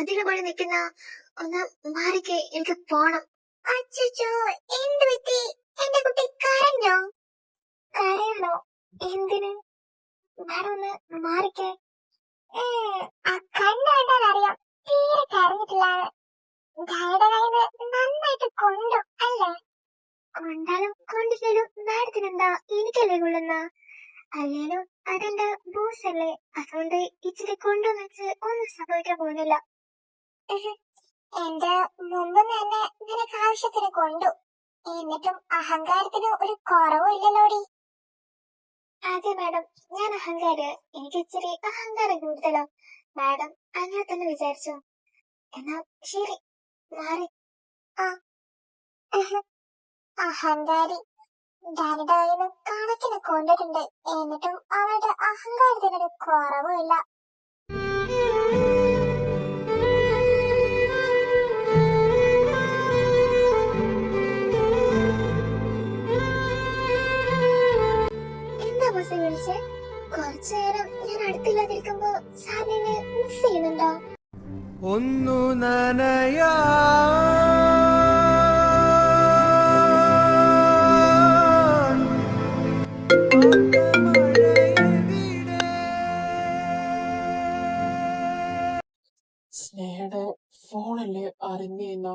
അതിന് പോലെ നിൽക്കുന്ന ഒന്ന് മാറിക്ക്, എനിക്ക് പോണം. അച്ചോ, എന്ത് പറ്റി? എന്റെ കുട്ടി കരഞ്ഞോ? കരയണോ? എന്തിന്? മാഡം ഒന്ന് മാറിക്കേ. ആ കണ്ണ് കണ്ടാൽ അറിയാം തീരെ കരഞ്ഞിട്ടില്ല. ഡാഡിയുടെ കയ്യിന്ന് നന്നായിട്ട് കൊണ്ടു അല്ലേ? കൊണ്ടാലും കൊണ്ടില്ലേലും മാഡത്തിനെന്താ, എനിക്കല്ലേ കൊള്ളുന്ന? അല്ലേലും അതെന്റെ ബോസ് അല്ലേ, അതുകൊണ്ട് ഇച്ചിരി കൊണ്ടുവന്ന് വെച്ച് ഒന്നും സംഭവിക്കാൻ പോകുന്നില്ല. എന്റെ മുമ്പ് തന്നെ നിനക്ക് ആവശ്യത്തിന് കൊണ്ടു, എന്നിട്ടും അഹങ്കാരത്തിന് ഒരു കുറവും ഇല്ലല്ലോടി. അതെ മാഡം, ഞാൻ അഹങ്കാരി. എനിക്ക് ഇച്ചിരി അഹങ്കാരം കൂടുതലോ. മാഡം അങ്ങനെ തന്നെ വിചാരിച്ചോ. എന്നാ ശരി, മാറി. അഹങ്കാരി. ഡാഡിയുടെ കയ്യിന്ന് കണക്കിന് കൊണ്ടിട്ടുണ്ട്, എന്നിട്ടും അവരുടെ അഹങ്കാരത്തിനൊരു കുറവുമില്ല. എന്താ ബോസ് വിളിച്ചേ? കുറച്ചു നേരം ഞാൻ അടുത്തില്ലാതിരിക്കുമ്പോ സാറിനെ മിസ് ചെയ്യുന്നുണ്ടോ? ഒന്നു നനയാ സ്നേഹയുടെ ഫോണല്ലേ അറിഞ്ഞ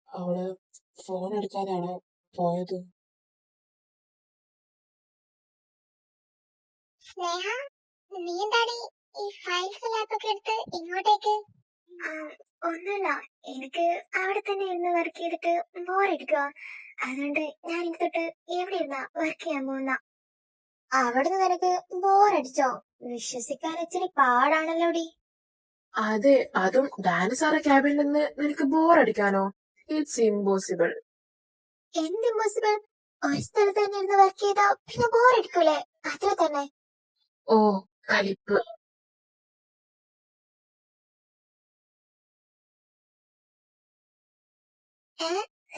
അവള് ഫോൺ എടുക്കാനാണ് പോയത്. സ്നേഹ, നീ എന്താടി ഈ ഫയൽസ് ലാപ്പൊക്കെ എടുത്ത് ഇങ്ങോട്ടേക്ക്? ഒന്നുമില്ല, എനിക്ക് അവിടെ തന്നെ ഇരുന്ന് വർക്ക് ചെയ്തിട്ട് ബോറടിക്കുക. അതുകൊണ്ട് ഞാൻ ഇനി തൊട്ട് എവിടെ ഇരുന്നാ വർക്ക് ചെയ്യാൻ പോകുന്ന. അവിടുന്ന് നിനക്ക് ബോറടിച്ചോ? വിശ്വസിക്കാൻ ഇച്ചിരി പാടാണല്ലോടി. അതെ, അതും ഡാനി സാറെ ക്യാബിനിൽ നിന്ന് നിനക്ക് ബോറടിക്കാനോ? It's impossible. എന്ത് ഇമ്പോസിബിൾ? ഒരു സ്ഥലത്ത് തന്നെ ഇരുന്ന് വർക്ക് ചെയ്താ പിന്നെ ബോറടിക്കൂലേ? അത്ര തന്നെ. ഓ, കലിപ്പ്.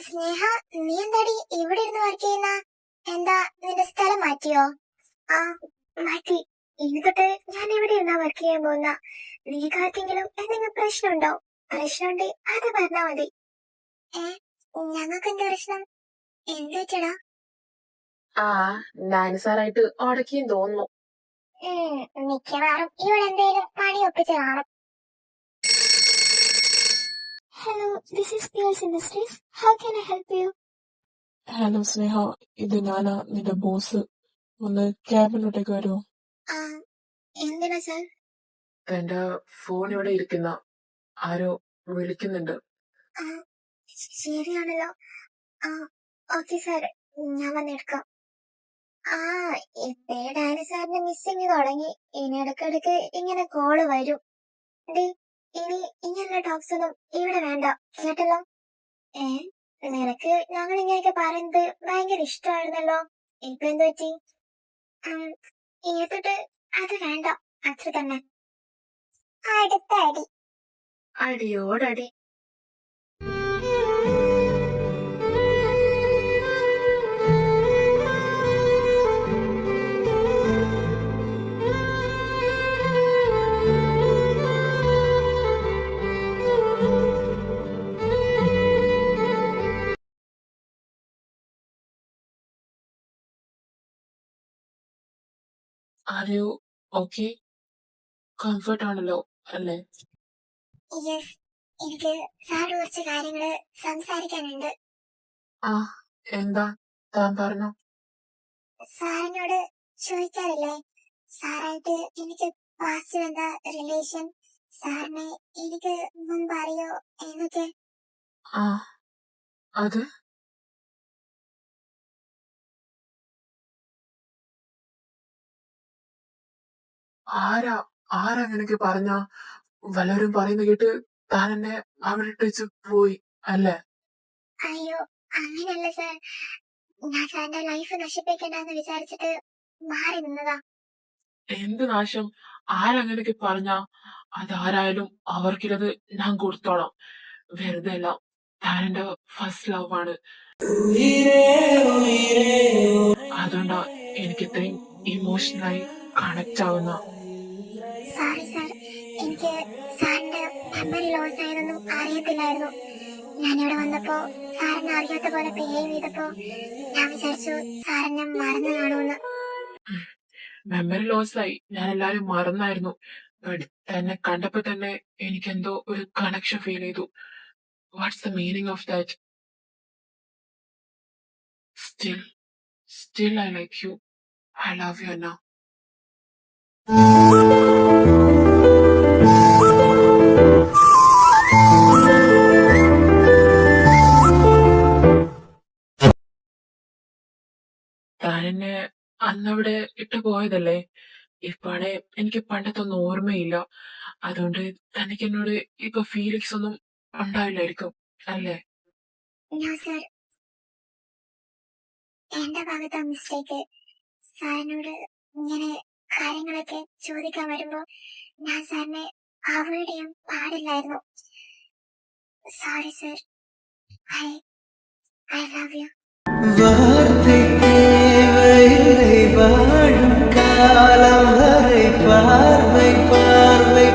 സ്നേഹ, നീ എന്താടി ഇവിടെ ഇരുന്ന് വർക്ക് ചെയ്യുന്ന? എന്താ നിന്റെ സ്ഥലം മാറ്റിയോ? ആ, മാറ്റി. ഇനി തൊട്ട് ഞാൻ ഇവിടെ ഇരുന്നാ വർക്ക് ചെയ്യാൻ പോകുന്ന. നീക്കാർക്കെങ്കിലും എന്തെങ്കിലും പ്രശ്നമുണ്ടോ? പ്രശ്നമുണ്ട് അത് പറഞ്ഞാ മതി. ഞങ്ങൾക്ക് എന്താ പ്രശ്നം? എന്ത് വെച്ചടാ? ആ, ഡാനി സാറായിട്ട് ഉടക്കിയും തോന്നുന്നു. മിക്കവാറും ഇവിടെ എന്തെങ്കിലും പണി ഒപ്പിച്ച് കാണും. Hello, this is Pierce industries. How can I help you? Hello Sneha, ഇത് ഞാനാ, നിന്റെ ബോസ്. ഒന്ന് ക്യാബിനോട്ടേക്ക് വരുമോ? എന്തിനാ സാർ? എന്റെ ഫോൺ ഇവിടെ ഇരിക്കുന്ന ആരോ വിളിക്കുന്നുണ്ട്. ശരിയാണല്ലോ. ഓക്കെ സാർ, ഞാൻ വന്നെടുക്കാം. ഇപ്പേ ഡാനി സാറിന് മിസ്സിങ് തുടങ്ങി. ഇനി ഇടയ്ക്കിടയ്ക്ക് ഇങ്ങനെ കോള് വരും. ഇനി ഇങ്ങനെയുള്ള ടോക്സ് ഒന്നും ഇവിടെ വേണ്ട, കേട്ടല്ലോ? നിനക്ക് ഞങ്ങൾ ഇങ്ങനെയൊക്കെ പറയുന്നത് ഭയങ്കര ഇഷ്ടമായിരുന്നല്ലോ. ഇപ്പൊ എന്ത് പറ്റി? ഇനി തൊട്ട് അത് വേണ്ട, അത്ര തന്നെ. അടുത്ത അടി. അടിയോടടി. Are you okay? കംഫർട്ട് ആണല്ലോ അല്ലേ? യെസ്, എനിക്ക് സാർ കുറച്ച് കാര്യങ്ങള് സംസാരിക്കാനുണ്ട്. എന്താ താൻ പറഞ്ഞോ? സാറിനോട് ചോദിക്കാറില്ലേ സാറായിട്ട് എനിക്ക് പാസ്റ്റ് എന്താ റിലേഷൻ, സാറിനെ എനിക്ക് മുമ്പ് അറിയോ എന്നൊക്കെ? അത് ആരാ നിനക്ക് പറഞ്ഞ? വല്ലവരും പറയുന്ന കേട്ട് താൻ എന്നെ അവിടെ ഇട്ടു പോയി അല്ലേ? അയ്യോ, അങ്ങനെയല്ല സാർ. ഞാൻ സാറിന്റെ ലൈഫ് നശിപ്പിക്കണ്ടെന്ന് വിചാരിച്ചിട്ട് മാറി നിന്നതാ. എന്ത് നാശം? ആരങ്ങനെയൊക്കെ പറഞ്ഞ? അതാരായാലും അവർക്കില്ലത് ഞാൻ കൊടുത്തോളാം. വെറുതെ അല്ല, താൻ എന്റെ ഫസ്റ്റ് ലവ് ആണ്. അതുകൊണ്ടാ എനിക്ക് ഇത്രയും ഇമോഷണലായി കണക്ട് ആവുന്ന. സോറി സാർ, എനിക്ക് സാറിന്റെ മെമ്മറി ലോസ് അറിയില്ലായിരുന്നു. ഞാനിവിടെ വന്നപ്പോ സാറിനെ അറിയാത്ത പോലെ ബിഹേവ് ചെയ്തപ്പോ ഞാൻ വിചാരിച്ചു സാറിനെ മറന്നു കാണുമെന്ന്. മെമ്മറി ലോസ് ആയി. ഞാൻ എല്ലാരും മറന്നായിരുന്നു. ബട്ട് തന്നെ കണ്ടപ്പോ തന്നെ എനിക്കെന്തോ ഒരു കണക്ഷൻ ഫീൽ ചെയ്തു. What's the meaning of that? Still still I like you. I love you Anna. താനെന്നെ അന്നവിടെ ഇട്ട് പോയതല്ലേ? ഇപ്പാണെ എനിക്ക് പണ്ടത്തൊന്നും ഓർമ്മയില്ല. അതുകൊണ്ട് തനിക്ക് എന്നോട് ഇപ്പൊ ഫീലിങ്സ് ഒന്നും ഉണ്ടാവില്ലായിരിക്കും അല്ലേ? ഞാൻ സാർ, എന്റെ ഭാഗത്താ മിസ്റ്റേക്ക്. സാറിനോട് ഇങ്ങനെ കാര്യങ്ങളൊക്കെ ചോദിക്കാൻ വരുമ്പോ ഞാൻ സാറിനെ അവോയ്ഡ് ചെയ്യാൻ പാടില്ലായിരുന്നു. Sorry sir. I I love you. வார்த்தைக்கே வயலை வாழும் காலம் வரை பார்வை பார்வை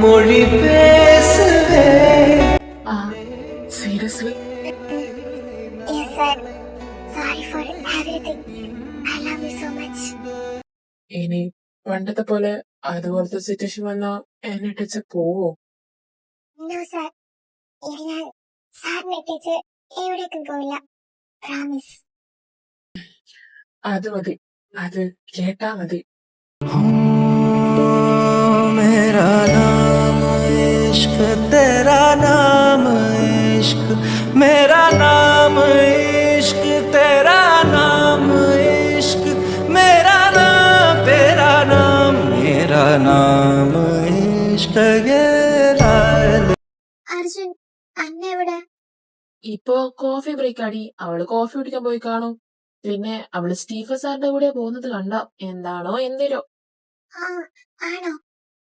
மொழி பேசுவே. ആ seriously? Yes sir. Sorry for everything. I love you so much. ഇനി പണ്ടത്തെ പോലെ അതുപോലത്തെ സിറ്റുവേഷൻ വന്നാ എന്നെ ഇട്ടിച്ച് പോവോ? No sir. ഇനി ഞാൻ സാറിനെ ഇട്ടിച്ച് എവിടേക്കും പോവില്ല. പ്രോമിസ്. അത് മതി. അത് കേട്ടാ മതി. मेरा नाम इश्क तेरा नाम इश्क मेरा नाम इश्क तेरा नाम इश्क मेरा नाम तेरा नाम मेरा नाम इश्क ये रात. അർജുൻ, അന്ന എവിടെ? ഇപ്പൊ കോഫി ബ്രേക്ക് ആടി. അവള് കോഫി കുടിക്കാൻ പോയി കാണും. പിന്നെ അവള് സ്റ്റീഫൻ സാറിന്റെ കൂടെ പോകുന്നത് കണ്ട. എന്താണോ എന്തേലോ. ആ, ആണോ?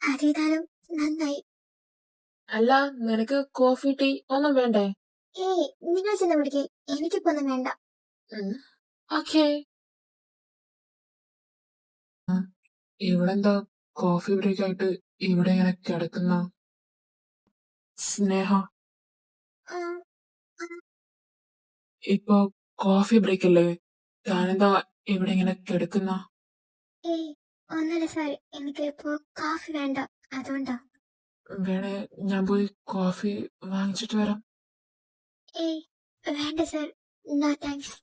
അതേതായാലും നന്നായി. അല്ല, നിനക്ക് കോഫി ടീ ഒന്നും വേണ്ടേ? ഏയ്, നിങ്ങൾ ചെന്ന് പിടിക്കേ. എനിക്കിപ്പൊന്നും വേണ്ട. ഓക്കേ. ഇവളെന്താ കോഫി ബ്രേക്ക് ആയിട്ട് ഇവിടെ ഇങ്ങനെ കിടക്കുന്ന? സ്നേഹ, ആ, ഇപ്പൊ കോഫി ബ്രേക്ക് അല്ലേ? താനെന്താ ഇവിടെ ഇങ്ങനെ കിടക്കുന്ന? ഏയ്, ഒന്നല്ല സാർ. എനിക്ക് ഇപ്പോ കോഫി വേണ്ട, അതുകൊണ്ടാ. വേണേ ഞാൻ പോയി കോഫി വാങ്ങിച്ചിട്ട് വരാം. ഏയ്, വേണ്ട സാർ. No thanks.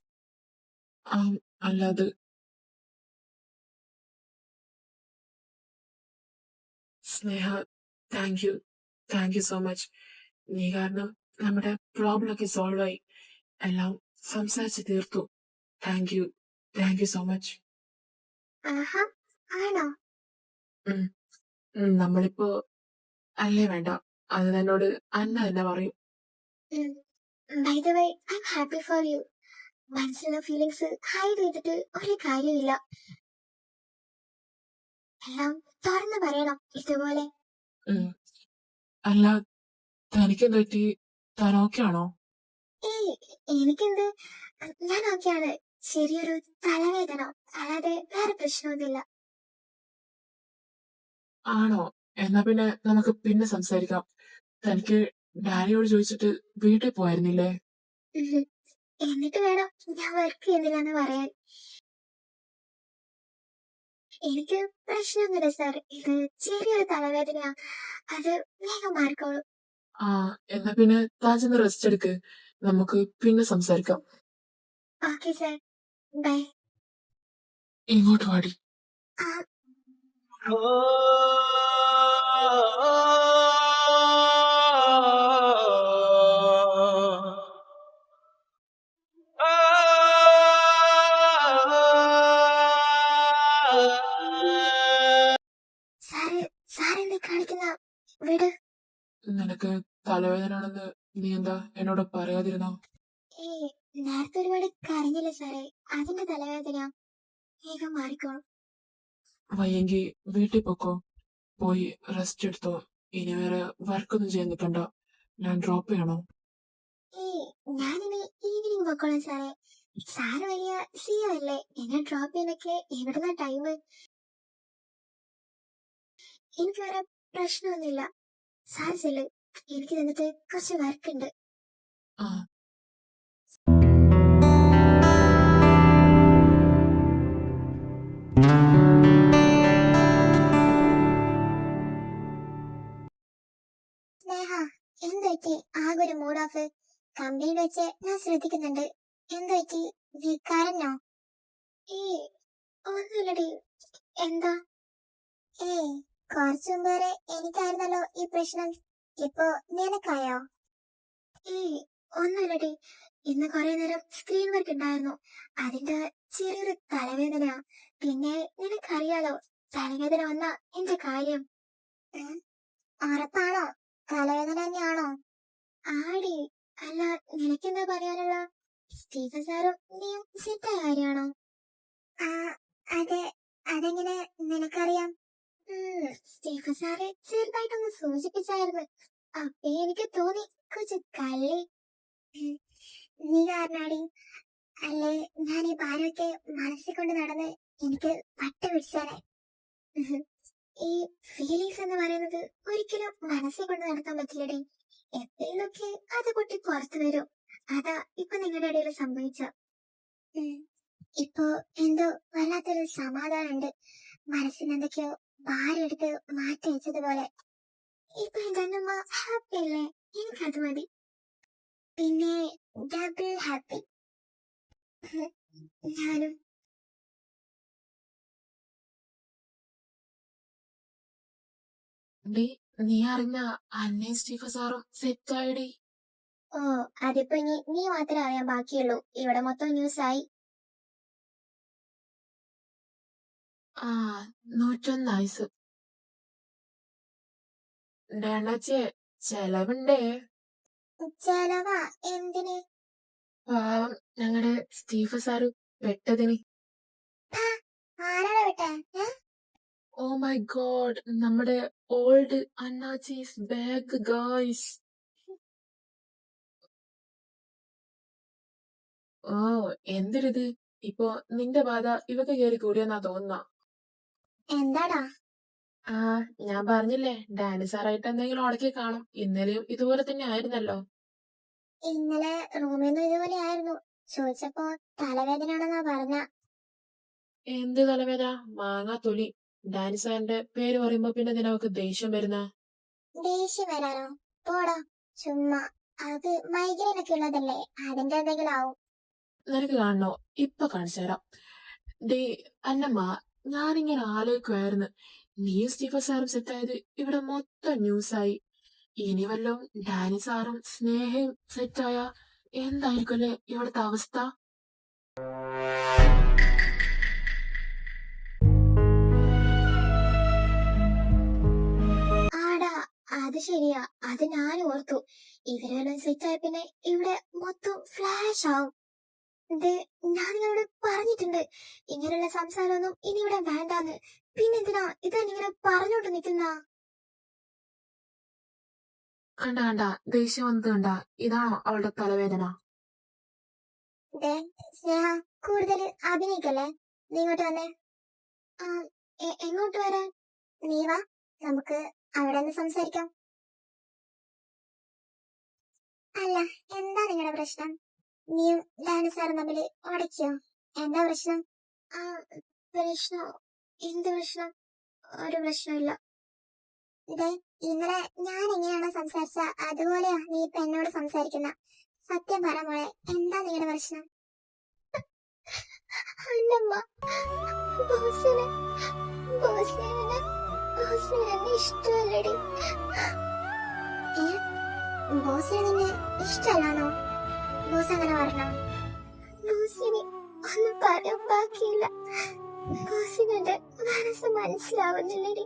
അല്ലാതെ Sneha, thank you so much. നീ കാരണം നമ്മുടെ പ്രോബ്ലം ഒക്കെ സോൾവ് ആയി. എല്ലാം സംസാരിച്ച് തീർത്തു. Thank you so much. ആഹാ, ആണോ? നമ്മളിപ്പോ അല്ലേ വേണ്ട, അത് എന്നോട് അന്ന തന്നെ പറയും. By the way, I am happy for you. മനസ്സിലുള്ള ഫീലിങ്സ് ഹൈഡ് ചെയ്തിട്ട് ഒരു കാര്യമില്ല. എല്ലാം തുറന്നു പറയണം ഇതുപോലെ. അല്ല, തനിക്കെന്ത് പറ്റി? താൻ ഓക്കെ ആണോ? ഏയ്, എനിക്കെന്ത്? ഞാൻ ഓക്കെയാണ്. ചെറിയൊരു തലവേദന, അല്ലാതെ വേറെ പ്രശ്നമൊന്നുമില്ല. ആണോ? എന്നാ പിന്നെ നമുക്ക് പിന്നെ സംസാരിക്കാം. തനിക്ക് ഡാനിയോട് ചോദിച്ചിട്ട് വീട്ടിൽ പോയിരുന്നില്ലേ? ഉഹും. എന്നിട്ട് വേണം ഞാൻ വർക്ക് ചെയ്യുന്നില്ലെന്ന് പറയാൻ. എനിക്ക് പ്രശ്നമൊന്നുമില്ല സാർ. ഇത് ചെറിയൊരു തലവേദനയാ. അത് വേഗം മാറിക്കോളും. എന്നാ പിന്നെ താൻ ചെന്ന് റെസ്റ്റ് എടുക്ക്. നമുക്ക് പിന്നെ സംസാരിക്കാം. Okay sir. ബൈ. ഇങ്ങോട്ട് വാടി. ആ, സാറ് സാറെന്തേ കാണിക്കുന്ന? വിട്. നിനക്ക് തലവേദന ആണെന്ന് നീ എന്താ എന്നോട് പറയാതിരുന്നോ? ഏയ്, നേരത്തെ ഒരുപാട് കരഞ്ഞില്ല സാറേ. അതിന്റെ തലവേദന വേഗം മാറിക്കോളും. വയ്യെങ്കി വീട്ടിൽ പൊക്കോ. പോയി റെസ്റ്റ് എടുത്തോ. ഇനി വേറെ വർക്കൊന്നും ചെയ്യാൻ നിൽക്കണ്ട. ഞാൻ ഡ്രോപ്പ് ചെയ്യണോ? ഏയ്, ഞാനിനി ഈവനിങ് പൊക്കോളാം സാറേ. സാറ് വലിയ സിഒ അല്ലേ? എന്നെ ഡ്രോപ്പ് ചെയ്യാനൊക്കെ എവിടുന്ന ടൈം? എനിക്ക് വേറെ പ്രശ്നമൊന്നുമില്ല. സാർ ചെല്ല്, എനിക്ക് തന്നിട്ട് കുറച്ച് വർക്കുണ്ട്. ആ സ്നേഹ, എന്തുപറ്റി ആകെ ഒരു മൂഡ് ഓഫ്? കമ്പനിയിൽ വെച്ച് ഞാൻ ശ്രദ്ധിക്കുന്നുണ്ട്. എന്തുപറ്റി? നീ കരഞ്ഞോ? ഏ ഒന്നുമില്ലടി. എന്താ? ഏയ്, കുറച്ചു മുമ്പ് വരെ എനിക്കായിരുന്നല്ലോ ഈ പ്രശ്നം. ഇപ്പൊ നിനക്കായോ? ഏയ് ഒന്നുമില്ലടി. ഇന്ന് കുറെ നേരം സ്ക്രീൻ വർക്ക് ഉണ്ടായിരുന്നു. അതിന്റെ ചെറിയൊരു തലവേദനയാ. പിന്നെ നിനക്കറിയാലോ, തലവേദന വന്ന എന്റെ കാര്യം. ഉം, ഉറപ്പാണോ? തലവേദന തന്നെയാണോ? ആടി. അല്ല, നിനക്കെന്താ പറയാനുള്ള? സ്റ്റീഫൻ സാറും നീയും സെറ്റായ കാര്യമാണോ? ആ, അതെ. അതെങ്ങനെ നിനക്കറിയാം? സ്റ്റീഫൻ സാറ് ചെറുതായിട്ടൊന്ന് സൂചിപ്പിച്ചായിരുന്നു. അപ്പേ എനിക്ക് തോന്നി കൊച്ചു കള്ളി. ഉം, നീ കാരണാടി. അല്ലേ, ഞാൻ ഈ ഭാരമൊക്കെ മനസ്സിൽ കൊണ്ട് നടന്ന് എനിക്ക് പട്ട പിടിച്ചാനെ. ഉം. ഈ ഫീലിങ്സ് എന്ന് പറയുന്നത് ഒരിക്കലും മനസ്സിൽ കൊണ്ട് നടത്താൻ പറ്റില്ലടി. എപ്പോഴൊക്കെ അത് പൊട്ടി പുറത്തു വരും. അതാ ഇപ്പൊ നിങ്ങളുടെ ഇടയിൽ സംഭവിച്ച. ഇപ്പൊ എന്തോ വല്ലാത്തൊരു സമാധാനമുണ്ട്. മനസ്സിന് എന്തൊക്കെയോ ഭാരം എടുത്ത് മാറ്റി വെച്ചതുപോലെ. ഇപ്പൊ എന്റെ അമ്മ ഹാപ്പി അല്ലേ? എനിക്കത് മതി. പിന്നെ ഡബിൾ ഹാപ്പി. ഞാനും. ഡി, നീ അറിഞ്ഞ അന്നേ സ്റ്റീഫൻ സാറും സെറ്റായിടി. ഓ, അതിപ്പോ ഇനി നീ മാത്രമേ അറിയാൻ ബാക്കിയുള്ളൂ. ഇവിടെ മൊത്തം ന്യൂസ് ആയി. ആ 101 ആയുസ്. ഡേണച്ചേ, ചെലവുണ്ടേ. ചെലവാ? എന്തിന്? പാവം ഞങ്ങളുടെ സ്റ്റീഫൻ സാറ് പെട്ടതിന്. ഹാ, ആരാണ് വിട്ടെ? ഓ മൈ ഗോഡ്, നമ്മുടെ ഓൾഡ് അണ്ണാച്ചീസ് ബാഗ് ഗായ്സ്. ഓ എന്തൊരിത്. ഇപ്പൊ നിന്റെ ബാധ ഇവക്ക് കയറി കൂടിയെന്നാ തോന്നുന്ന. എന്താടാ? ആ ഞാൻ പറഞ്ഞില്ലേ, ഡാനി സാറായിട്ട് എന്തെങ്കിലും ഉടക്കി കാണും. ഇന്നലെയും ഇതുപോലെ തന്നെ ആയിരുന്നല്ലോ. ഇന്നലെ റൂമിൽ നിന്ന് ഇതുപോലെ ആയിരുന്നു. ചോദിച്ചപ്പോ തലവേദനയാണെന്നാ പറഞ്ഞ. എന്ത് തലവേദന? മാങ്ങാ തൊലി. ഡാനി സാറിന്റെ പേര് പറയുമ്പോ പിന്നെ നിനക്ക് ദേഷ്യം വരുന്ന. ദേഷ്യം വരാനോ? പോടാ, ചുമ്മാ. അത് മൈഗ്രെയിൻ ഒക്കെ ഉള്ളതല്ലേ, അതിന്റെ എന്തെങ്കിലും ആവും. നിനക്ക് കാണണോ? ഇപ്പൊ കാണിച്ചു തരാം. ഡേ അന്നമ്മ, ഞാനിങ്ങനെ ആലോചിക്കുമായിരുന്നു, നീയും സ്റ്റീഫൻ സാറും സെറ്റായത് ഇവിടെ മൊത്തം ന്യൂസായി. ഇനി വല്ലതും ഡാനി സാറും സ്നേഹയും സെറ്റായ എന്തായിരിക്കുമല്ലേ ഇവിടുത്തെ അവസ്ഥ? ആടാ, അത് ശരിയാ. അത് ഞാൻ ഓർത്തു. ഇവരെല്ലാം സെറ്റായ പിന്നെ ഇവിടെ മൊത്തം ഫ്ലാഷ് ആവും. ഇത് ഞാൻ നിങ്ങളോട് പറഞ്ഞിട്ടുണ്ട്, ഇങ്ങനെയുള്ള സംസാരമൊന്നും ഇനി ഇവിടെ വേണ്ടാന്ന്. പിന്നെന്തിനാ ഇതെന്നിങ്ങനെ പറഞ്ഞോണ്ട് നിൽക്കുന്ന? കണ്ട കണ്ട, ദേഷ്യം വന്നത് കണ്ട. ഇതാണോ അവളുടെ തലവേദന? സ്നേഹ, കൂടുതൽ അഭിനയിക്കല്ലേ. നീ ഇങ്ങോട്ട് വന്നേ. ആ, എങ്ങോട്ട് വരാൻ? നീ വാ, നമുക്ക് അവിടെ നിന്ന് സംസാരിക്കാം. അല്ല, എന്താ നിങ്ങളുടെ പ്രശ്നം? നീയും ഡാനി സാറും തമ്മിൽ ഉടക്കിയോ? എന്താ പ്രശ്നം? ആ, പ്രശ്നോ? എന്ത് പ്രശ്നം? ഒരു പ്രശ്നമില്ല. ഇതേ, ഇന്നലെ ഞാൻ എങ്ങനെയാണോ സംസാരിച്ച അതുപോലെയാ നീ ഇപ്പൊ എന്നോട് സംസാരിക്കുന്ന. സത്യം പറ മോളെ, എന്താ നിങ്ങളുടെ പ്രശ്നം? അന്നമ്മ, ബോസിന് എന്നെ ഇഷ്ടമല്ലടി. ബോസിന് നിന്നെ ഇഷ്ടമല്ലാണോ? ബോസ് അങ്ങനെ പറഞ്ഞോ? ബോസിന് ഒന്നും പറയാൻ ബാക്കിയില്ല. ബോസിന് എന്റെ മനസ്സ് മനസ്സിലാവുന്നില്ലടി.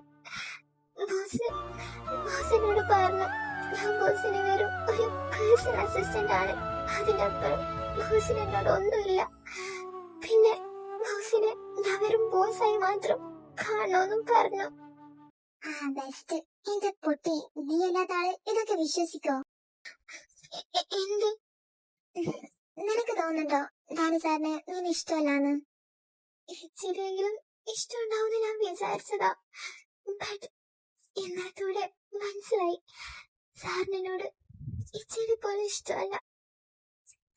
ബോസിനോട് പറഞ്ഞു, ഞാൻ ബോസിന് വെറും ഒരു പേഴ്സണൽ അസിസ്റ്റന്റ് ആണ്. അതിനപ്പുറം ബോസിന് എന്നോട് ഒന്നുമില്ല. പിന്നെ ബോസിനെ ഞാൻ വെറും ബോസായി മാത്രം കാണണമെന്നും പറഞ്ഞു. ആ ബെസ്റ്റ്. എന്റെ പൊട്ടി, നീ അല്ലാത്ത ആള് ഇതൊക്കെ വിശ്വസിക്കോ? എന്ത്? നിനക്ക് തോന്നുന്നുണ്ടോ ഡാനി സാറിന് നീ ഇഷ്ടമല്ലാന്ന്? ഇച്ചിരിയെങ്കിലും ഇഷ്ടമുണ്ടാവുന്ന ഞാൻ വിചാരിച്ചതാ. ബട്ട് ഇന്നലത്തൂടെ മനസ്സിലായി സാറിനോട് ഇച്ചിരി പോലെ ഇഷ്ടമല്ല.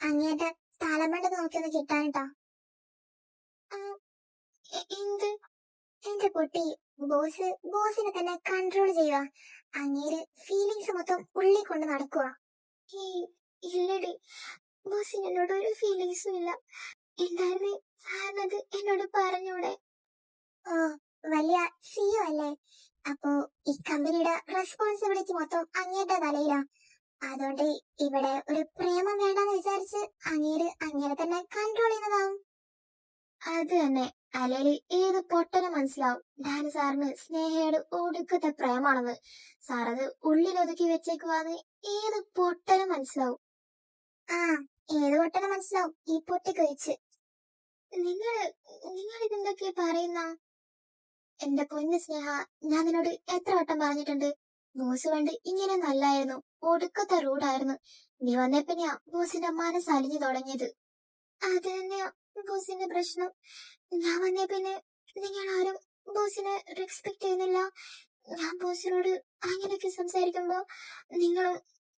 അങ്ങേട്ട തലമണ്ട നോക്കിയൊന്ന് കിട്ടാനിട്ടോ. എന്ത്? എന്റെ കുട്ടി, ബോസിനെ തന്നെ കൺട്രോൾ ചെയ്യുക. അങ്ങേര് ഫീലിങ്സ് മൊത്തം ഉള്ളിൽ കൊണ്ട് നടക്കുക. ഇല്ലടി, ബോസിന് എന്നോട് ഒരു ഫീലിങ്സും ഇല്ല. എന്തായിരുന്നു സാറിനത് എന്നോട് പറഞ്ഞൂടെ? ഓ, വലിയ സിഇഒ അല്ലേ? അപ്പോ ഈ കമ്പനിയുടെ റെസ്പോൺസിബിലിറ്റി മൊത്തം അങ്ങേരുടെ തലയിലാ. അതുകൊണ്ട് ഇവിടെ ഒരു പ്രേമം വേണ്ടെന്ന് വിചാരിച്ച് അങ്ങേരെ തന്നെ കൺട്രോൾ ചെയ്യുന്നതാവും. അത് തന്നെ. അല്ലെങ്കിൽ ഏത് പൊട്ടനും മനസ്സിലാവും ഡാനി സാറിന് സ്നേഹയോട് ഒടുക്കത്തെ പ്രേമാണെന്ന്. സാർ അത് ഉള്ളിലൊതുക്കി വെച്ചേക്കുവാന്ന് ഏത് പൊട്ടനും മനസ്സിലാവും. ആ, ഏത് പൊട്ടനും മനസ്സിലാവും ഈ പൊട്ടിക്കൊഴിച്ച്. നിങ്ങൾ ഇതെന്തൊക്കെയാ പറയുന്ന? എന്റെ പൊന്നു സ്നേഹ, ഞാൻ നിന്നോട് എത്ര വട്ടം പറഞ്ഞിട്ടുണ്ട്, ബോസ് കണ്ട് ഇങ്ങനെ നല്ലായിരുന്നു, ഒടുക്കത്തെ റൂഡായിരുന്നു. നീ വന്നേ പിന്നെയാ ബോസിന്റെ മനസ്സ് അലിഞ്ഞു തുടങ്ങിയത്. അത് തന്നെയാ ബോസിന്റെ പ്രശ്നം. ഞാൻ വന്നേ പിന്നെ നിങ്ങൾ ആരും ബോസിനെ റെസ്പെക്ട് ചെയ്യുന്നില്ല. ഞാൻ ബോസിനോട് അങ്ങനെയൊക്കെ സംസാരിക്കുമ്പോ നിങ്ങളും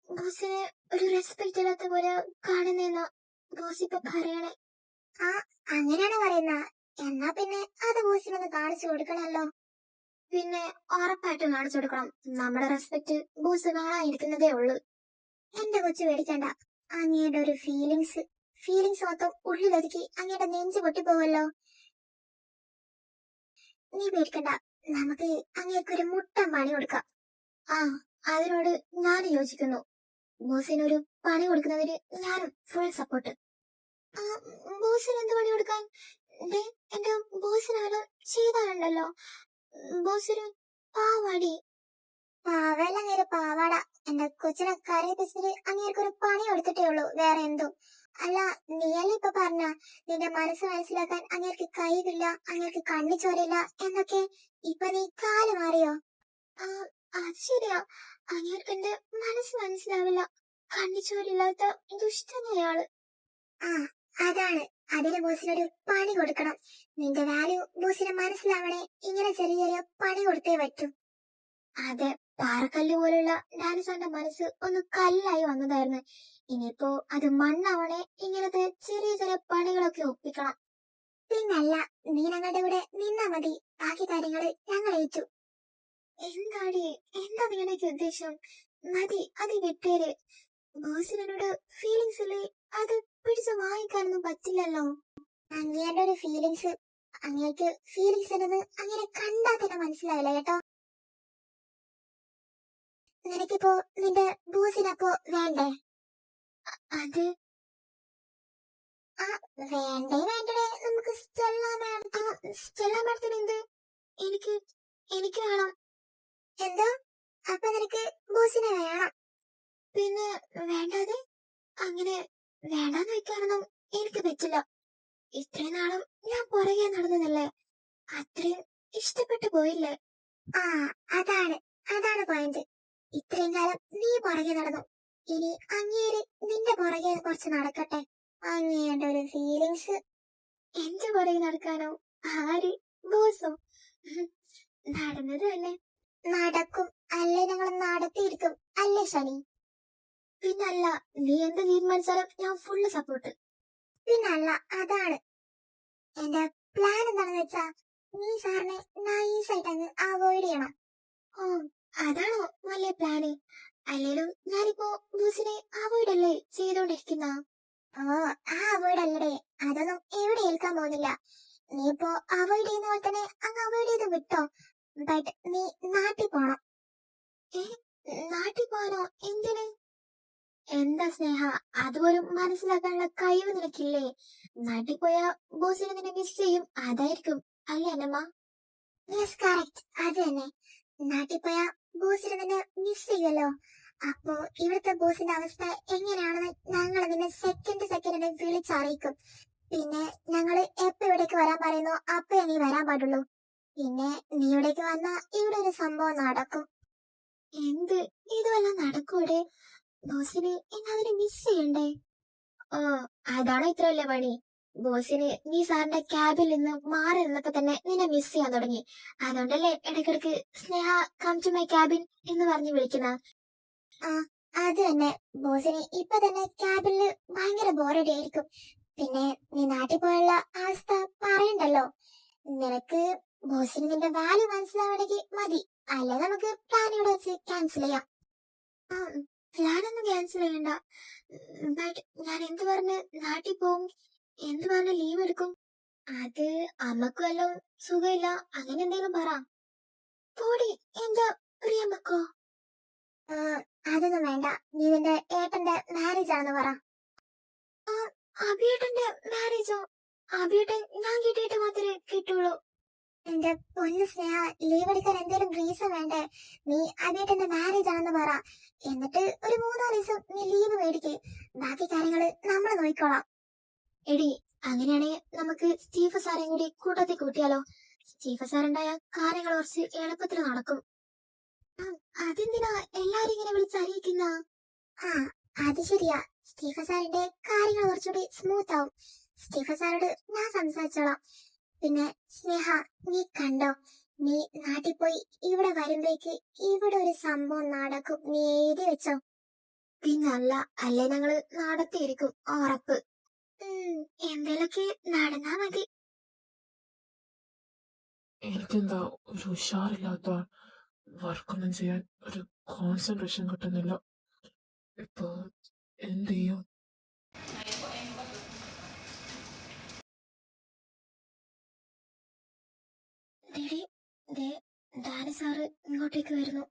ബോസിനെ ഒരു റെസ്പെക്ട് ഇല്ലാത്ത പോലെ കാണുന്നെന്നാ ബോസ് ഇപ്പൊ പറയണേ. ആ, അങ്ങനെയാണ് പറയുന്ന. എന്നാ പിന്നെ അത് ബോസിനൊന്ന് കാണിച്ചു കൊടുക്കണല്ലോ. പിന്നെ ഉറപ്പായിട്ടും കാണിച്ചു കൊടുക്കണം. നമ്മുടെ റെസ്പെക്ട് ബോസ് കാണാതിരിക്കുന്നതേ ഉള്ളൂ. എന്റെ കൊച്ചു പേടിക്കണ്ട. അങ്ങയുടെ ഒരു ഫീലിങ്സ് മൊത്തം ഉള്ളിലൊതുക്കി അങ്ങയുടെ നെഞ്ചു പൊട്ടിപ്പോവല്ലോ. നീ പേടിക്കണ്ട, നമുക്ക് അങ്ങേക്കൊരു മുട്ടൻ പണി കൊടുക്കാം. ആ, അതിനോട് ഞാൻ യോജിക്കുന്നു. ബോസിനൊരു പണി കൊടുക്കുന്നതിന് ഞാനും ഫുൾ സപ്പോർട്ട്. ബോസിന് എന്ത് പണി കൊടുക്കാൻ? എന്റെ ബോസിനാണ് ചെയ്താലുണ്ടല്ലോ. ബോസിന് പാവാടി. പാവല്ല നേരെ പാവാട. എന്റെ കൊച്ചിനെ കരയിപ്പിച്ചിട്ട് അങ്ങേർക്കൊരു പണി കൊടുത്തിട്ടേ ഉള്ളൂ, വേറെ എന്തോ. അല്ല, നീയല്ലേ ഇപ്പൊ പറഞ്ഞ നിന്റെ മനസ്സ് മനസ്സിലാക്കാൻ അങ്ങേർക്ക് കഴിയില്ല, അങ്ങേർക്ക് കണ്ണു ചോരയില്ല എന്നൊക്കെ. ഇപ്പൊ നീ കാല് മാറിയോ? അത് ശരിയാ, അങ്ങേർക്ക് എന്റെ മനസ്സ് മനസ്സിലാവില്ല, കണ്ണു ചോരില്ലാത്ത ദുഷ്ടനയാള്. ആ, അതാണ്. അതിന് ബോസിനൊരു പണി കൊടുക്കണം. നിന്റെ വാല്യൂ ബോസിന് മനസ്സിലാവണേ ഇങ്ങനെ ചെറിയ ചെറിയ പണി കൊടുത്തേ പറ്റൂ. അതെ, പാറക്കല്ല് പോലുള്ള ഡാനിസാന്റെ മനസ്സ് ഒന്ന് കല്ലായി വന്നതായിരുന്നു. ഇനിയിപ്പോ അത് മണ്ണാവണേ ഇങ്ങനത്തെ ചെറിയ ചെറിയ പണികളൊക്കെ ഒപ്പിക്കണം. പിന്നല്ല, നീ ഞങ്ങളുടെ കൂടെ നിന്നാ മതി, ബാക്കി കാര്യങ്ങള് ഞങ്ങൾ ഏറ്റു. എന്താ നിങ്ങളുടെയൊക്കെ ഉദ്ദേശം? മതി, അത് വിട്ടേര്. ബോസിനോട് ഫീലിങ്സ് ഇല്ലേ, അത് പിടിച്ച് വാങ്ങിക്കാനൊന്നും പറ്റില്ലല്ലോ. അങ്ങയുടെ ഒരു ഫീലിങ്സ്, അങ്ങേക്ക് ഫീലിങ്സ് എന്നത് അങ്ങനെ കണ്ടാ തന്നെ മനസ്സിലാവില്ല കേട്ടോ. നിനക്കിപ്പോ നിന്റെ ബോസിനപ്പോ വേണ്ടേ? അത് വേണ്ടേ നമുക്ക് സ്റ്റെല്ല മാഡത്തിന് എന്ത്? എനിക്ക് വേണം. എന്താ? അപ്പൊ നിനക്ക് ബോസിനെ വേണം? പിന്നെ വേണ്ടാതെ? അങ്ങനെ വേണ്ടാന്ന് വെക്കാനൊന്നും എനിക്ക് പറ്റില്ല. ഇത്രയും നാളും ഞാൻ പുറകെ നടന്നതല്ലേ, അത്രയും ഇഷ്ടപ്പെട്ടു പോയില്ലേ? ആ, അതാണ് പോയിന്റ്. ഇത്രയും കാലം നീ പുറകെ നടന്നു, ഇനി അങ്ങേര് നിന്റെ പുറകെ കുറച്ച് നടക്കട്ടെ. അങ്ങേന്റെ ഒരു ഫീലിങ്സ്. എന്റെ പുറകെ നടക്കാനോ? ആര്? ബോസോ? നടന്നത് തന്നെ നടക്കും, അല്ലേ ഞങ്ങൾ നടത്തിയിരിക്കും, അല്ലേ ശനി? പിന്നല്ല, നീ എന്ത് തീരുമാനിച്ചാലും ഞാൻ ഫുള്ള് സപ്പോർട്ട്. പിന്നല്ല, അതാണ് എന്റെ പ്ലാൻ. എന്താണെന്ന് വെച്ചാ നീ സാറിനെ നൈസായിട്ട് അങ്ങ് അവോയ്ഡ് ചെയ്യണം. ഓ, അതാണോ വലിയ പ്ലാന്? അല്ലേലും ഞാനിപ്പോ ബോസിനെ അവോയ്ഡ് അല്ലേ ചെയ്തോണ്ടിരിക്കുന്ന. ഓ, ആ അവോയ്ഡ് അല്ലടേ, അതൊന്നും എവിടെ ഏൽക്കാൻ പോകുന്നില്ല. നീ ഇപ്പോ അവോയ്ഡ് ചെയ്യുന്ന പോലെ തന്നെ അങ്ങ് അവോയ്ഡ് ചെയ്ത് വിട്ടോ. ബട്ട് നീ നാട്ടിൽ പോണം. നാട്ടിൽ പോകാനോ? എന്തിന്? എന്താ സ്നേഹ, അതുപോലും മനസ്സിലാക്കാനുള്ള കഴിവ് നിനക്കില്ലേ? നാട്ടിൽ പോയാ ബോസിനെ നിന്നെ മിസ് ചെയ്യും, അതായിരിക്കും അല്ലേ അന്നമ്മ? യെസ്, കറക്റ്റ്, അത് തന്നെ. നാട്ടിൽ പോയാ ബോസിനെ നിന്നെ മിസ് ചെയ്യുമല്ലോ. അപ്പോ ഇവിടുത്തെ ബോസിന്റെ അവസ്ഥ എങ്ങനെയാണെന്ന് ഞങ്ങൾ നിന്നെ സെക്കൻഡിനെ വിളിച്ചറിയിക്കും. പിന്നെ ഞങ്ങള് എപ്പോ ഇവിടേക്ക് വരാൻ പറയുന്നോ അപ്പേ നീ വരാൻ പാടുള്ളൂ. പിന്നെ നീ ഇവിടേക്ക് വന്നാ ഇവിടെ ഒരു സംഭവം നടക്കും. എന്ത്? ഇതുവെല്ലാം നടക്കൂടെ? ബോസിന് എന്നതിനെ മിസ് ചെയ്യണ്ടേ? ഓ, അതാണോ ഇത്ര വലിയ പണി? ബോസിന് നീ സാറിന്റെ ക്യാബിൽ നിന്ന് മാറി നിന്നപ്പോ തന്നെ നിന്നെ മിസ് ചെയ്യാൻ തുടങ്ങി. അതുകൊണ്ടല്ലേ ഇടയ്ക്കിടയ്ക്ക് സ്നേഹ കം ടു മൈ ക്യാബിൻ എന്ന് പറഞ്ഞ് വിളിക്കുന്ന. ആ അത് തന്നെ. ബോസിന് ഇപ്പൊ തന്നെ ക്യാബിനില് ഭയങ്കര ബോറടി ആയിരിക്കും. പിന്നെ നീ നാട്ടിൽ പോയുള്ള അവസ്ഥ പറയണ്ടല്ലോ. നിനക്ക് ബോസിന് നിന്റെ വാല്യൂ മനസ്സിലാവണമെങ്കിൽ മതി. അല്ലെ നമുക്ക് പ്ലാൻ ഇവിടെ വെച്ച് ക്യാൻസൽ ചെയ്യാം. ആ പ്ലാനൊന്നും ക്യാൻസൽ ചെയ്യണ്ട. ബട്ട് ഞാൻ എന്ത് പറഞ്ഞ് നാട്ടിൽ പോവും, എന്ത് പറഞ്ഞ് ലീവ് എടുക്കും? അത് അമ്മക്ക് വല്ലോ സുഖമില്ല അങ്ങനെ എന്തെങ്കിലും പറ. പോടി എന്റെ പ്രിയമ്മക്കോ. അതൊന്നും വേണ്ട. നീ നിന്റെ ഏട്ടന്റെ മാരേജ് ആണെന്ന് പറ. ആ അഭിയേട്ടന്റെ മാരേജോ? അഭിയേട്ടൻ ഞാൻ കിട്ടിയിട്ട് മാത്രമേ കിട്ടുള്ളൂ. എന്റെ പൊന്നു സ്നേഹ, ലീവ് എടുക്കാൻ എന്തെങ്കിലും റീസൺ വേണ്ടേ? നീ അഭിയേട്ടന്റെ മാരേജ് ആണെന്ന് പറ. എന്നിട്ട് ഒരു 3-4 ദിവസം നീ ലീവ് മേടിക്ക്. ബാക്കി കാര്യങ്ങള് നമ്മൾ നോക്കിക്കോളാം. എടി അങ്ങനെയാണെങ്കിൽ നമുക്ക് സ്റ്റീഫ സാറേയും കൂടി കൂട്ടത്തിൽ കൂട്ടിയാലോ? സ്റ്റീഫ സാറുണ്ടായ കാര്യങ്ങൾ കുറച്ച് എളുപ്പത്തിൽ നടക്കും. അതെന്തിനാ എല്ലാരും ഇങ്ങനെ വിളിച്ചറിയിക്കുന്ന? ആ അത് ശരിയാ. സ്റ്റീഫ സാറിന്റെ കാര്യങ്ങൾ കുറച്ചുകൂടി സ്മൂത്ത് ആവും. സ്റ്റീഫ സാറോട് ഞാൻ സംസാരിച്ചോളാം. പിന്നെ സ്നേഹ, നീ കണ്ടോ, നീ നാട്ടിൽ പോയി ഇവിടെ വരുമ്പേക്ക് ഇവിടെ ഒരു സംഭവം നടക്കും. നീ എഴുതി വെച്ചോ. പിന്നല്ല, അല്ലേ ഞങ്ങള് നടത്തിയിരിക്കും ഉറപ്പ്. എന്തേലൊക്കെ നടന്നാ മതി. എനിക്കെന്താ ഒരു ഉഷാറില്ലാത്ത, വർക്കൊന്നും ചെയ്യാൻ ഒരു കോൺസെൻട്രേഷൻ കിട്ടുന്നില്ല. ഇപ്പൊ എന്ത് ചെയ്യും? ഡാനി സാറ് ഇങ്ങോട്ടേക്ക് വരുന്നു.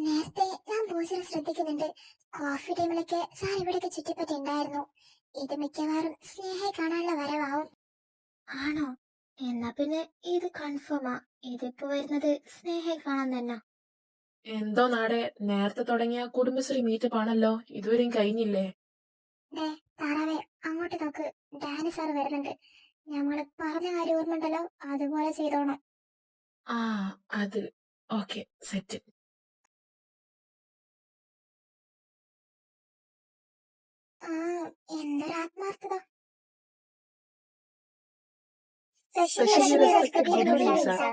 നേരത്തെ ഞാൻ ബോസിനെ ശ്രദ്ധിക്കുന്നുണ്ട്. കോഫി ടൈമിലൊക്കെ സാർ ഇവിടെയൊക്കെ ചുറ്റിപ്പറ്റി ഉണ്ടായിരുന്നു. ഇത് മിക്കവാറും സ്നേഹയെ കാണാനുള്ള വരവാവും. ആണോ? എന്നാ പിന്നെ ഇത് കൺഫേമാ. ഇതിപ്പോ വരുന്നത് സ്നേഹയെ കാണാൻ തന്നെ. എന്തോ നാടെ നേരത്തെ തുടങ്ങിയ കുടുംബശ്രീ മീറ്റപ്പ് ആണല്ലോ, ഇതുവരെയും കഴിഞ്ഞില്ലേ? താറാവേ അങ്ങോട്ട് നോക്ക്, ഡാനി സാർ വരുന്നുണ്ട്. ഞമ്മള് പറഞ്ഞ കാര്യം ഓർമ്മണ്ടല്ലോ, അതുപോലെ ചെയ്തോണം. ആ അത് ഓക്കെ, സെറ്റ്. എന്തൊരാത്മാർത്ഥത. Specially respected good evening, sir.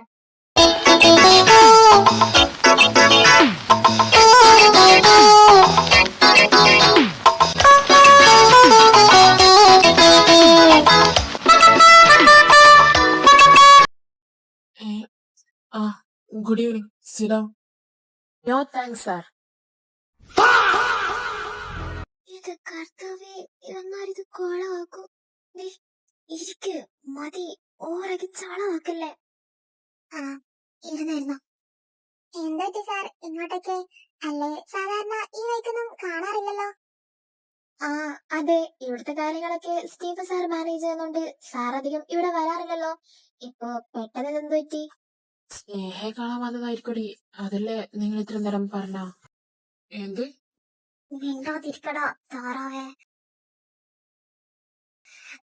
Good evening. Sit down. No thanks, sir. ഇത് കർത്താവേ, ഇവന്മാരിത് കോളമാക്കും. ഇരിക്ക്, മതി, ഓരൊക്കെ ചളമാക്കല്ലേ. ഇരുന്നായിരുന്നോ? എന്താ സാർ ഇങ്ങോട്ടേക്ക്? അല്ലേ സാധാരണ ഈ വഴിക്കൊന്നും കാണാറില്ലല്ലോ. അതെ, ഇവിടുത്തെ കാര്യങ്ങളൊക്കെ സ്റ്റീഫ സാർ മാനേജ് ചെയ്യുന്നുണ്ട്. സാർ അധികം ഇവിടെ വരാറില്ലല്ലോ. ഇപ്പൊ പെട്ടെന്ന് എന്ത് പറ്റി? സ്നേഹയെ കാണാൻ വന്നതായിരിക്കടി, അതല്ലേ നിങ്ങൾ ഇത്ര നേരം പറഞ്ഞ? എന്ത്? മിണ്ടാതിരിക്കടാ താറാവേ.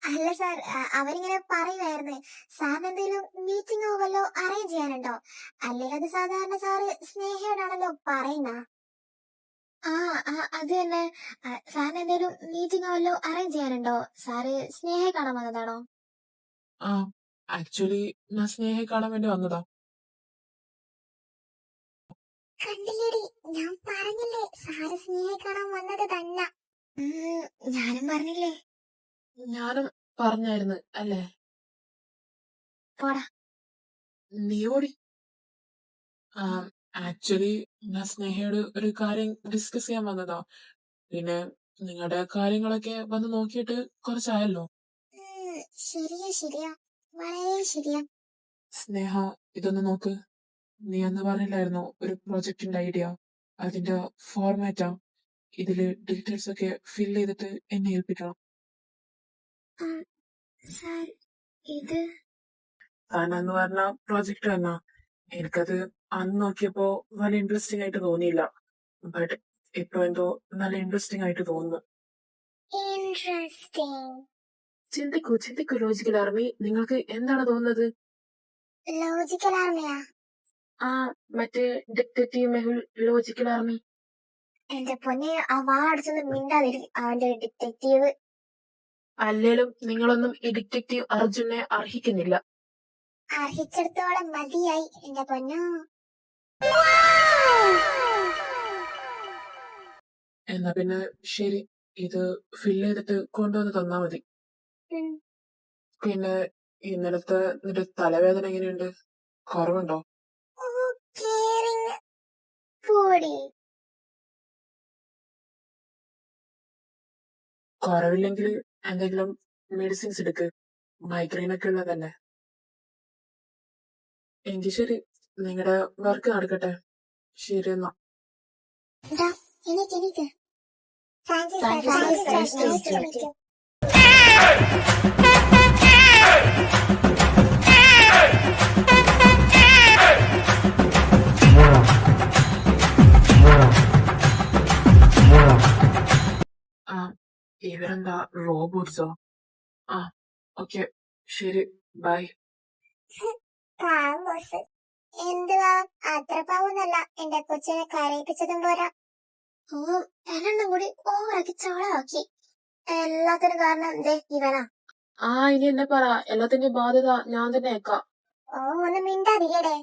അല്ല സാർ, അവരിങ്ങനെ പറയുമായിരുന്നു സാറിന് എന്തെങ്കിലും മീറ്റിംഗോ വല്ലോ അറേഞ്ച് ചെയ്യാനുണ്ടോ? അല്ലെങ്കിൽ അത് സാധാരണ സാറ് സ്നേഹയോടാണല്ലോ പറയുന്ന. അത് തന്നെ. സാറിന് എന്തെങ്കിലും മീറ്റിംഗോ വല്ലോ അറേഞ്ച് ചെയ്യാനുണ്ടോ? സാറ് സ്നേഹയെ കാണാൻ വന്നതാണോ? ആക്ച്വലി ഞാൻ സ്നേഹയെ കാണാൻ വേണ്ടി വന്നതാ. കണ്ടില്ലേടി, ഞാൻ പറഞ്ഞില്ലേ സാറ് സ്നേഹയെ കാണാൻ വന്നത് തന്നെ. ഞാനും പറഞ്ഞില്ലേ. ഞാനും പറഞ്ഞായിരുന്നു അല്ലേ? പോടാ. നീ ഓടി. ആക്ച്വലി ഞാൻ സ്നേഹയോട് ഒരു കാര്യം ഡിസ്കസ് ചെയ്യാൻ വന്നതാ. പിന്നെ നിങ്ങളുടെ കാര്യങ്ങളൊക്കെ വന്ന് നോക്കിയിട്ട് കുറച്ചായല്ലോ. ശരിയാ, വളരെ ശരിയാ. സ്നേഹ, ഇതൊന്ന് നോക്ക്. നീ അന്ന് പറഞ്ഞില്ലായിരുന്നോ ഒരു പ്രൊജക്ടിന്റെ ഐഡിയ, അതിന്റെ ഫോർമാറ്റാ. ഇതില് ഡീറ്റെയിൽസ് ഒക്കെ ഫിൽ ചെയ്തിട്ട് എന്നെ ഏൽപ്പിക്കണം. താൻ അന്ന് പറഞ്ഞ പ്രോജക്റ്റ് തന്നെ. എനിക്കത് അന്ന് നോക്കിയപ്പോ നല്ല ഇൻട്രസ്റ്റിംഗ് ആയിട്ട് തോന്നിയില്ല. ബട്ട് ഇപ്പൊ എന്തോ നല്ല ഇൻട്രസ്റ്റിംഗ് ആയിട്ട് തോന്നുന്നു. ചിന്തിക്കൂ ലോജിക്കൽ ആർമി, നിങ്ങൾക്ക് എന്താണ് തോന്നുന്നത്? ലോജിക്കൽ ആർമിയാ? മറ്റേ ഡിറ്റക്റ്റീവ് മെഹുൽ ലോജിക്കൽ ആർമി. എന്റെ പൊന്നെ, ആ വാടിച്ചൊന്ന് മിണ്ടാതിരിക്കും അവന്റെ ഡിറ്റക്റ്റീവ്. അല്ലേലും നിങ്ങളൊന്നും ഈ ഡിറ്റക്റ്റീവ് അർജുനെ അർഹിക്കുന്നില്ല. അർഹിച്ചിടത്തോളം മതിയായി എന്റെ പൊന്നു. എന്നാ പിന്നെ ശരി, ഇത് ഫില്ല് ചെയ്തിട്ട് കൊണ്ടുവന്ന് തന്നാ മതി. ഉം. പിന്നെ ഇന്നലത്തെ നിന്റെ തലവേദന എങ്ങനെയുണ്ട്? കുറവുണ്ടോ? ഓ, കേറിങ് പൊടി. കുറവില്ലെങ്കിൽ എന്തെങ്കിലും മെഡിസിൻസ് എടുക്ക്. മൈഗ്രെയിൻ ഒക്കെ ഉള്ളതല്ലേ. എങ്കിൽ ശരി, നിങ്ങളുടെ വർക്ക് നടക്കട്ടെ. ശരി എന്നാ. ഡാ, എനിക്ക് thank you Thank you, sir. sir. Nice to nice meet to you. Meet you. ആ, ഇവരെന്താ റോബോട്ട്സോ? ആ, ഓക്കെ, ശരി, ബൈ. പാവം ബോസ്. എന്തുവാ, അത്ര പാവൊന്നല്ല. എന്റെ കൊച്ചിനെ കരയിപ്പിച്ചതും പോരാ. ഓ, എല്ലാം കൂടി ഓവറാക്കി ചളമാക്കി. എല്ലാത്തിനും കാരണം ദേ ഇവനാ. ആ, ഇനി എന്നെ പറ, എല്ലാത്തിന്റെ ബാധ്യത ഞാൻ തന്നെ ഏക്കാം. ഓ, ഒന്ന് മിണ്ടാതിരിക്കടേ.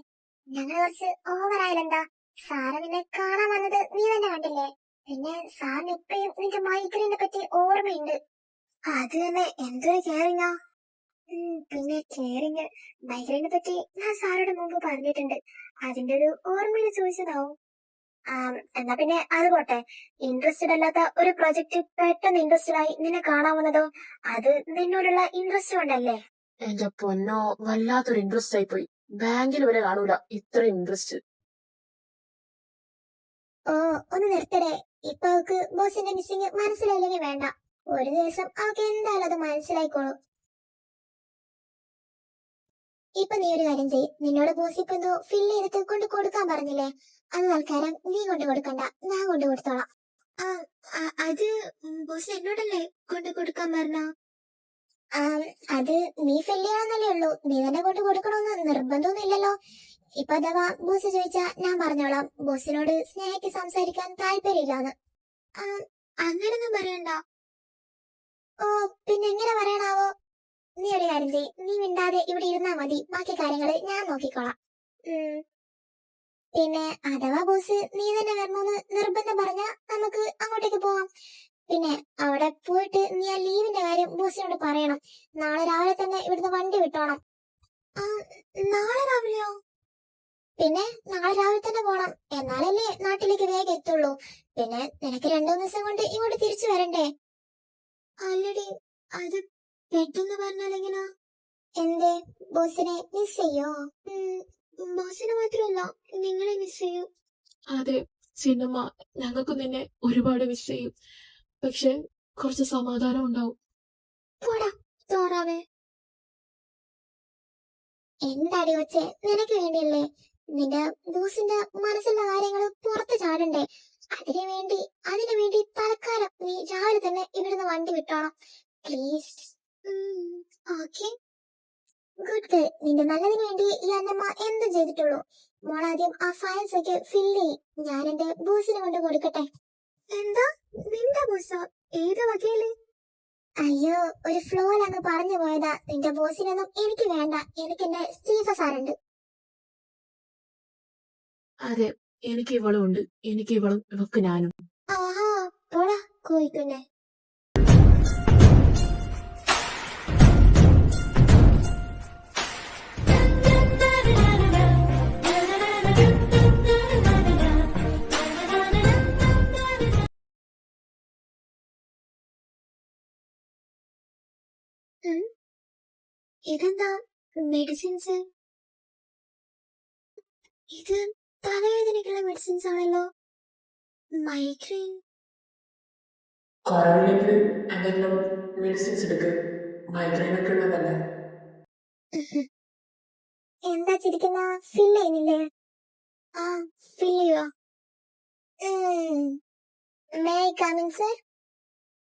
ഞങ്ങൾ കുറച്ച് ഓവറായാലെന്താ? സാറ് നിന്നെ കാണാൻ വന്നത് നീ തന്നെ കണ്ടില്ലേ? പിന്നെ സാറിന് ഇപ്പഴും നിന്റെ മൈഗ്രെയിനെ പറ്റി ഓർമ്മയുണ്ട്. അത് തന്നെ എന്തൊരു കെയറിങ്ങാ. പിന്നെ കെയറിങ് മൈഗ്രെയിനെ പറ്റി ഞാൻ സാറോട് മുമ്പ് പറഞ്ഞിട്ടുണ്ട്. അതിന്റെ ഒരു ഓർമ്മയിൽ ചോദിച്ചതാവും. എന്നാ പിന്നെ അത് പോട്ടെ. ഇൻട്രസ്റ്റഡ് അല്ലാത്ത ഒരു പ്രൊജക്ട് പെട്ടെന്ന് ഇൻട്രസ്റ്റഡ് ആയി നിന്നെ കാണാവുന്നതോ അത് നിന്നോടുള്ള ഇൻട്രസ്റ്റ് കൊണ്ടല്ലേ? എന്റെ പൊന്നോ, വല്ലാത്തൊരു ഇൻട്രസ്റ്റ് ആയി പോയി. ബാങ്കിൽ വരെ കാണൂല ഇത്ര ഇൻട്രസ്റ്റ്. ഓ, ഒന്ന് നിർത്തടേ. ഇപ്പൊ അവക്ക് ബോസിന്റെ മിസ്സിങ് മനസ്സിലായില്ലെങ്കിൽ വേണ്ട. ഒരു ദിവസം അവക്ക് എന്തായാലും അത് മനസ്സിലായിക്കോളും. ഇപ്പൊ നീ ഒരു കാര്യം ചെയ്യ്. നിന്നോട് ബോസ് ഇപ്പൊ എന്തോ ഫില്ല് ചെയ്തിട്ട് കൊണ്ട് കൊടുക്കാൻ പറഞ്ഞില്ലേ? അത് തൽക്കാലം നീ കൊണ്ട് കൊടുക്കണ്ട, ഞാൻ കൊണ്ട് കൊടുത്തോളാം. അത് ബോസ് എന്നോടല്ലേ കൊണ്ട് കൊടുക്കാൻ പറഞ്ഞ? അത് നീ ഫില്ല് ചെയ്യണമെന്നല്ലേ ഉള്ളൂ. നീ തന്നെ കൊണ്ട് കൊടുക്കണമെന്ന് നിർബന്ധമൊന്നുമില്ലല്ലോ. ഇപ്പൊ അഥവാ ബോസ് ചോദിച്ചാ ഞാൻ പറഞ്ഞോളാം ബോസിനോട് സ്നേഹയ്ക്ക് സംസാരിക്കാൻ താല്പര്യമില്ലാന്ന്. അങ്ങനൊന്നും പറയണ്ട. ഓ, പിന്നെ എങ്ങനെ പറയണാവോ? നീ ഒരു കാര്യം ചെയ്യ്. നീ മിണ്ടാതെ ഇവിടെ ഇരുന്നാ മതി. ബാക്കി കാര്യങ്ങള് ഞാൻ നോക്കിക്കോളാം. പിന്നെ അഥവാ ബോസ് നീ തന്നെ വരണമെന്ന് നിർബന്ധം പറഞ്ഞാ നമുക്ക് അങ്ങോട്ടേക്ക് പോവാം. പിന്നെ അവിടെ പോയിട്ട് നീ ആ ലീവിന്റെ കാര്യം ബോസിനോട് പറയണം. നാളെ രാവിലെ തന്നെ ഇവിടുന്ന് വണ്ടി വിട്ടോണം. നാളെ രാവിലെയോ? പിന്നെ നാളെ രാവിലെ തന്നെ പോണം. എന്നാലല്ലേ നാട്ടിലേക്ക് വേഗം എത്തുള്ളൂ. പിന്നെ നിനക്ക് 2-3 ദിവസം കൊണ്ട് ഇങ്ങോട്ട് തിരിച്ചു വരണ്ടേ? അല്ലടി, അത് പെട്ടെന്ന് പറഞ്ഞാലെങ്ങനാ? എന്തേ, ബോസിനെ മിസ് ചെയ്യോ? ബോസിനെ മാത്രമല്ല, നിങ്ങളെ മിസ് ചെയ്യും. അതെ സിനിമ, ഞങ്ങൾക്ക് നിന്നെ ഒരുപാട് മിസ് ചെയ്യും. പക്ഷെ കുറച്ച് സമാധാനം ഉണ്ടാവും. പോടാ തോറാവേ. എന്താടി കൊച്ചേ, നിനക്ക് വേണ്ടിയല്ലേ? നിന്റെ ബോസിന്റെ മനസ്സിലുള്ള കാര്യങ്ങൾ പുറത്ത് ചാടണ്ടേ? അതിനു വേണ്ടി തൽക്കാലം നീ രാവിലെ തന്നെ ഇവിടുന്ന് വണ്ടി വിട്ടോണം പ്ലീസ്. Okay, good girl. നിന്റെ നല്ലതിന് വേണ്ടി ഈ അന്നമ്മ എന്തും ചെയ്തിട്ടുള്ളൂ. മോളാദ്യം ആ ഫയൽസ് ഒക്കെ ഫില്ല് ചെയ്യ്. ഞാൻ എന്റെ ബോസിനെ കൊണ്ട് കൊടുക്കട്ടെ. എന്താ, നിന്റെ ബോസോ? ഏത് വകയില്? അയ്യോ, ഒരു ഫ്ലോയിൽ അങ്ങ് പറഞ്ഞു പോയതാ. നിന്റെ ബോസിനൊന്നും എനിക്ക് വേണ്ട. എനിക്ക് എന്റെ സ്റ്റീഫ സാറുണ്ട്. അതെ, എനിക്ക് ഇവളും ഉണ്ട്. എനിക്ക് ഇവളും ഇവക്ക് ഞാനും. ആഹാ, പോടാ കോയിക്കുന്നെ. ഇതെന്താ മെഡിസിൻസ്? ഇത് തലവേദനയ്ക്കുള്ള മെഡിസിൻസ് ആണല്ലോ. മൈഗ്രെയിൻ. കുറവില്ലെങ്കിൽ എന്തെങ്കിലും മെഡിസിൻസ് എടുക്ക്. മൈഗ്രെയിൻ ഒക്കെ ഉള്ളതല്ലേ. എന്താ ചിരിക്കുന്ന? ഫിൽ ചെയ്യുന്നില്ലേ? ആ, ഫിൽ ചെയ്യുക. May I come in sir?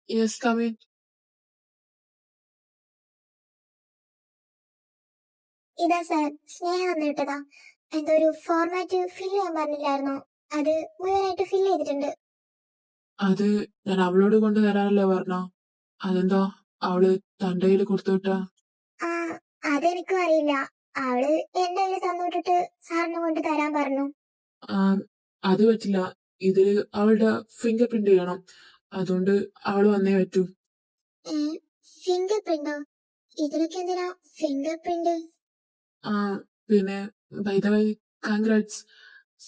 Yes, come in. ഇതാ സാർ, സ്നേഹ തന്നിട്ടതാ. എന്തോ ഒരു ഫോർമാറ്റ് ഫിൽ ചെയ്യാൻ പറഞ്ഞില്ലായിരുന്നോ? അത് മുഴുവനായിട്ട് ഫിൽ ചെയ്തിട്ടുണ്ട്. അത് ഞാൻ അവളോട് കൊണ്ട് തരാനല്ലേ പറഞ്ഞ. അതെന്താ അവള് തന്റെ കയ്യിൽ കൊടുത്തു വിട്ടാ? ആ, അതെനിക്കും അറിയില്ല. അവള് എന്റെ കയ്യിൽ തന്നുവിട്ടിട്ട് സാറിന് കൊണ്ട് തരാൻ പറഞ്ഞു. അത് പറ്റില്ല. ഇതില് അവളുടെ ഫിംഗർ പ്രിന്റ് ചെയ്യണം. അതുകൊണ്ട് അവള് വന്നേ പറ്റൂ. ഫിംഗർ പ്രിന്റോ? ഇതിലൊക്കെ എന്തിനാ ഫിംഗർ പ്രിന്റ്? ആ പിന്നെ by the way congrats.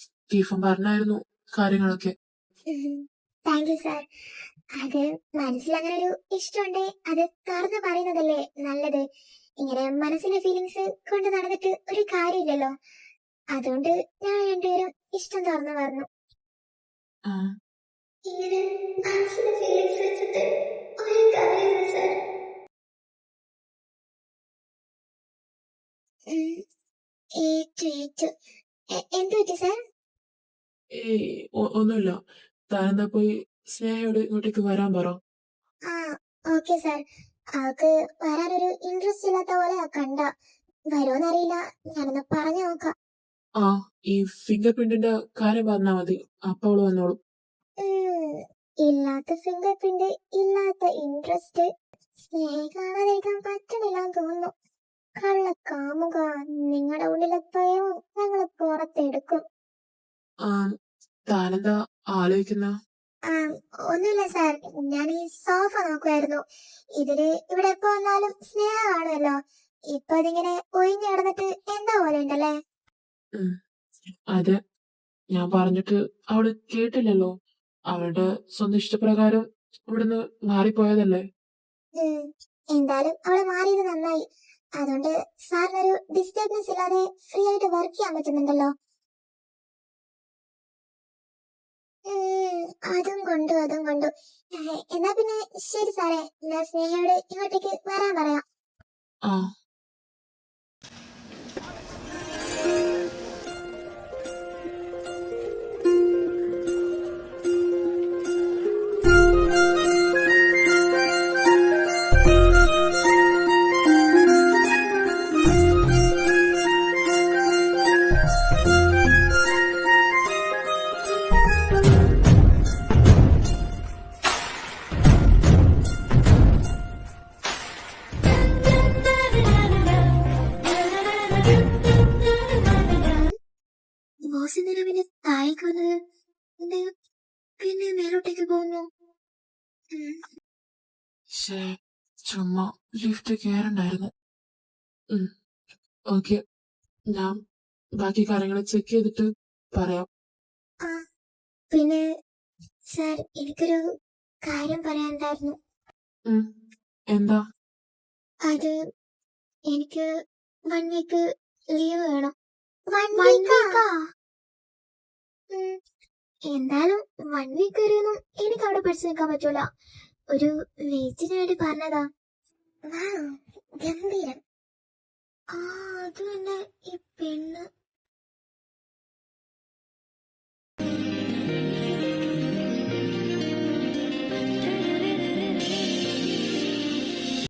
Stephen പറഞ്ഞായിരുന്നു കാര്യങ്ങളൊക്കെ. Thank you sir. അത് മനസ്സിൽ അങ്ങനെ ഒരു ഇഷ്ടമുണ്ടേ അത് തുറന്ന് പറയുന്നതല്ലേ നല്ലത്. ഇങ്ങനെ മനസ്സിലെ ഫീലിങ്സ് കൊണ്ട് നടന്നിട്ട് ഒരു കാര്യമില്ലല്ലോ. അതുകൊണ്ട് ഞാൻ രണ്ടുപേരും ഇഷ്ടം തുറന്നു പറഞ്ഞു. ആ ഇങ്ങനെ മനസ്സിലെ ഫീലിങ്സ് വെച്ചിട്ട് ഒരു കാര്യമില്ല സാർ. ഏറ്റു ഏറ്റു. എന്ത് പറ്റി സാർ? ഏയ് ഒന്നുമില്ല. താനെന്താ പോയി സ്നേഹയോട് ഇങ്ങോട്ടേക്ക് വരാൻ പറ. ആ ഓക്കെ സാർ. അവൾക്ക് വരാനൊരു ഇൻട്രസ്റ്റ് ഇല്ലാത്ത പോലെ കണ്ട. വരുമോന്നറിയില്ല. ഞാനൊന്ന് പറഞ്ഞു നോക്കാം. ആ ഈ ഫിംഗർ പ്രിന്റിന്റെ കാര്യം പറഞ്ഞാ മതി, അപ്പൊ അവള് വന്നോളും. ഇല്ലാത്ത ഫിംഗർ പ്രിന്റ്, ഇല്ലാത്ത ഇൻട്രസ്റ്റ്. സ്നേഹം കാണാതിരിക്കാൻ പറ്റണില്ലാന്ന് തോന്നുന്നു. കള്ള കാമുക, നിങ്ങളുടെ ഉള്ളിലെ പ്രേമം ഞങ്ങള് പുറത്തെടുക്കും. ആ താനെന്താ ആലോചിക്കുന്ന? ആ ഒന്നുമില്ല സാർ. ഞാൻ ഈ സോഫ നോക്കുമായിരുന്നു. ഇതില് ഇവിടെ എപ്പോ വന്നാലും സ്നേഹം കാണുമല്ലോ. ഇപ്പൊ അതിങ്ങനെ ഒഴിഞ്ഞു കിടന്നിട്ട് എന്താ പോലെ ഉണ്ടല്ലേ? അതെ, ഞാൻ പറഞ്ഞിട്ട് അവള് കേട്ടില്ലല്ലോ. അവളുടെ സ്വന്തം ഇഷ്ടപ്രകാരം ഇവിടുന്ന് മാറിപ്പോയതല്ലേ. എന്തായാലും അവള് മാറിയത് നന്നായി. അതുകൊണ്ട് സാറിനൊരു ഡിസ്റ്റർബൻസ് ഇല്ലാതെ ഫ്രീ ആയിട്ട് വർക്ക് ചെയ്യാൻ പറ്റുന്നുണ്ടല്ലോ. അതും കൊണ്ടു. എന്നാ പിന്നെ ശരി സാറേ, ഞാൻ സ്നേഹയോട് ഇങ്ങോട്ടേക്ക് വരാൻ പറയാം. ആ ബോസ് എന്തിനാ പിന്നെ താഴേക്ക് വന്നത്? പിന്നെ മേലോട്ടേക്ക് പോകുന്നു. ചുമ്മാ ലിഫ്റ്റ് കയറണ്ടായിരുന്നു. ഓക്കെ, ഞാൻ ബാക്കി കാര്യങ്ങൾ ചെക്ക് ചെയ്തിട്ട് പറയാം. ആ പിന്നെ സാർ, എനിക്കൊരു കാര്യം പറയാനുണ്ടായിരുന്നു. എന്താ? അത് എനിക്ക് 1 വീക്ക് ലീവ് വേണം. 1 വീക്കാ? എന്തായാലും 1 വീക്ക് വരെയൊന്നും എനിക്ക് അവിടെ പഠിച്ചു നിൽക്കാൻ പറ്റൂല. ഒരു വെയിറ്റിന് വേണ്ടി പറഞ്ഞതാ. ഗംഭീരം. ആ അത് തന്നെ ഈ പെണ്ണ്